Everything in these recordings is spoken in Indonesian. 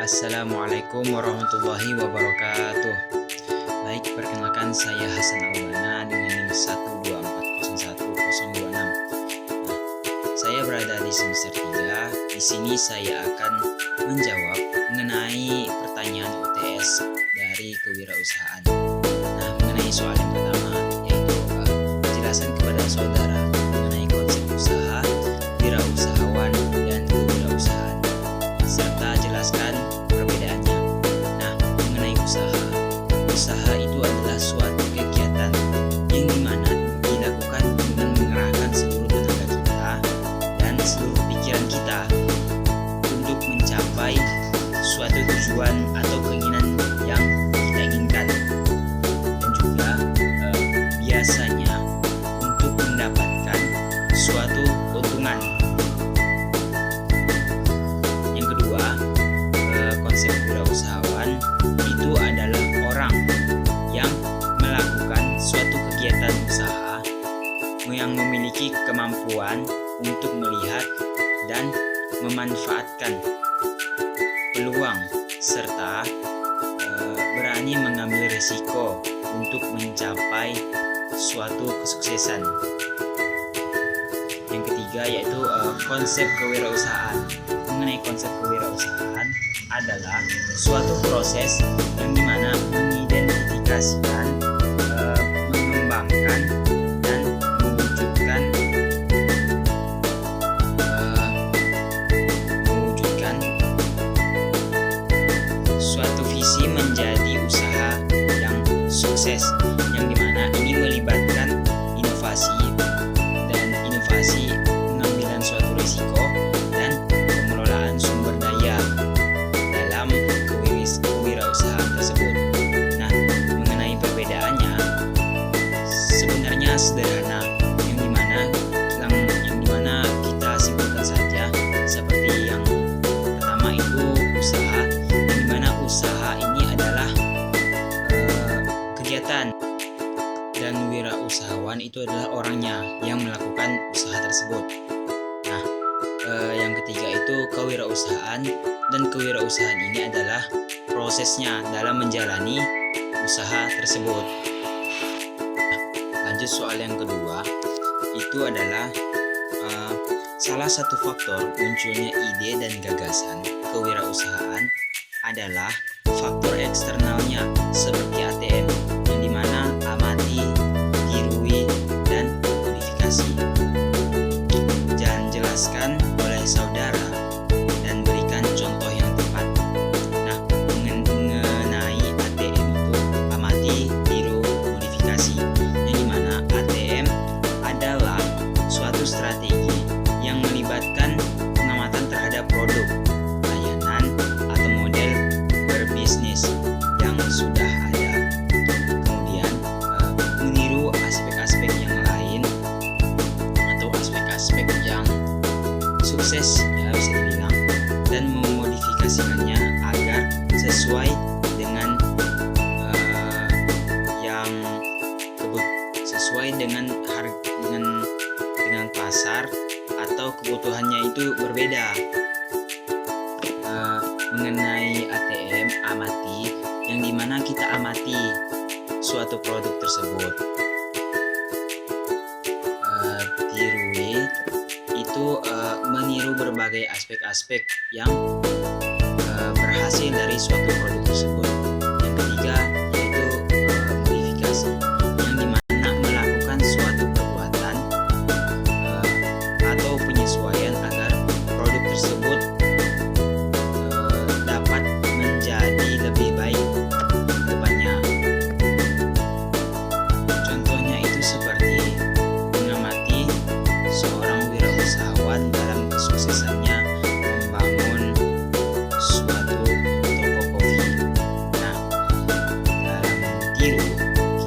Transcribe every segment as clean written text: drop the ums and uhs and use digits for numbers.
Assalamualaikum warahmatullahi wabarakatuh. Baik, perkenalkan saya Hasan Albana dengan NIM 124010026. Nah, saya berada di semester 3. Di sini saya akan menjawab mengenai pertanyaan UTS dari kewirausahaan. Nah, mengenai soal yang pertama yaitu jelaskan kepada saudara mengenai konsep usaha, wirausahawan, dan kewirausahaan, serta jelaskan perbedaannya. Nah, mengenai usaha itu adalah suatu kegiatan yang dimana dilakukan dengan mengerahkan seluruh tenaga kita dan seluruh pikiran kita untuk mencapai suatu tujuan atau keinginan yang kita inginkan, dan juga biasanya untuk mendapatkan suatu keuntungan. Yang kedua, konsep wirausahawan itu adalah orang yang melakukan suatu kegiatan usaha yang memiliki kemampuan untuk melihat dan memanfaatkan peluang serta berani mengambil risiko untuk mencapai suatu kesuksesan. Yang ketiga yaitu konsep kewirausahaan. Mengenai konsep kewirausahaan adalah suatu proses yang dimana mengidentifikasikan, mengembangkan, dan mewujudkan suatu visi menjadi usaha yang sukses, yang dimana ini melibatkan inovasi pengambilan suatu risiko dan pengelolaan sumber daya dalam kewirausahaan tersebut. Nah, mengenai perbedaannya sebenarnya sederhana, yang dimana kita simpulkan saja seperti yang pertama itu usaha, yang dimana usaha ini adalah kegiatan, dan wirausahawan itu adalah orangnya yang melakukan usaha tersebut. Nah, yang ketiga itu kewirausahaan, dan kewirausahaan ini adalah prosesnya dalam menjalani usaha tersebut. Nah, lanjut soal yang kedua, itu adalah salah satu faktor munculnya ide dan gagasan kewirausahaan adalah faktor eksternalnya seperti ATM, yang dimana amati, tirui, dan modifikasi. Jangan jelaskan oleh saudara dan berikan contoh yang tepat. Nah, mengenai ATM itu amati, tiru, modifikasi, yang dimana ATM adalah suatu strategi yang melibatkan pengamatan terhadap produk, layanan, atau model berbisnis yang sudah ada. Kemudian meniru aspek-aspek yang lain atau aspek-aspek yang sukses, ya bisa dibilang, dan memodifikasikannya agar sesuai dengan dengan pasar atau kebutuhannya itu berbeda. Mengenai ATM, amati, yang dimana kita amati suatu produk tersebut. Tirui itu meniru berbagai aspek-aspek yang berhasil dari suatu produk tersebut. Yang ketiga yaitu modifikasi, yang dimana melakukan suatu perbuatan atau penyesuaian agar produk tersebut dapat menjadi lebih baik ke depannya. Contohnya itu seperti mengamati seorang wirausahawan dalam kesuksesannya membangun suatu toko kopi. Nah, dalam tiru,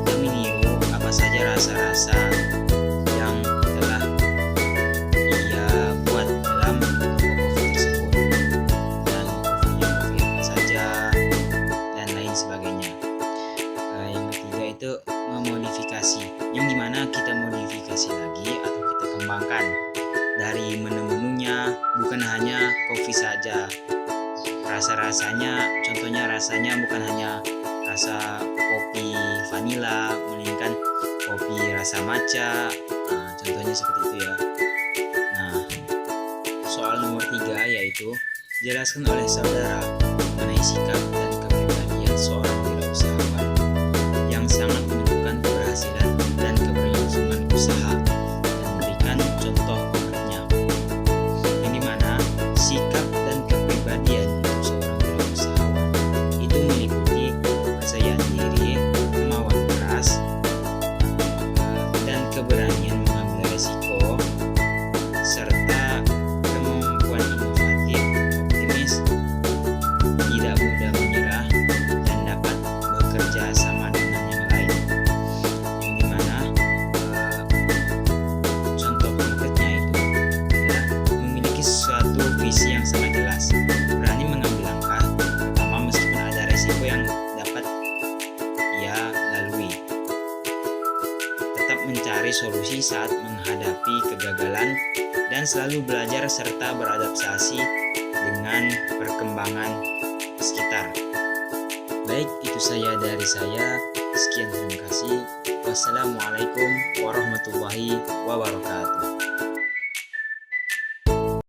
kita meniru apa saja rasa-rasa yang telah ia buat dalam toko kopi tersebut, dan kopinya kopi apa saja, dan lain sebagainya. Yang ketiga itu memodifikasi, yang dimana kita modifikasi lagi atau kita kembangkan dari menu-menunya, bukan hanya kopi saja, rasa-rasanya, contohnya rasanya bukan hanya rasa kopi vanila, melainkan kopi rasa matcha. Nah, contohnya seperti itu ya. Nah, soal nomor 3 yaitu jelaskan oleh saudara mengenai sikap dan kepribadian seorang wirausahawan yang sangat menentukan keberhasilan dan keberlangsungan usaha, dan berikan contoh konkretnya. Yang dimana sikap dan kepribadian untuk seorang wirausahawan itu meliputi kepercayaan diri, kemauan keras, dan keberanian mengambil resiko, serta kemampuan inovatif, optimis, tidak mudah menyerah, dan dapat bekerja sama dengan yang lain. Yang dimana contoh konkretnya itu adalah memiliki suatu visi yang sangat jelas, berani mengambil langkah pertama meskipun ada resiko yang dapat ia lalui, tetap mencari solusi saat menghadapi kegagalan, dan selalu belajar serta beradaptasi dengan perkembangan sekitar. Baik, itu saja dari saya. Sekian, terima kasih. Wassalamualaikum warahmatullahi wabarakatuh.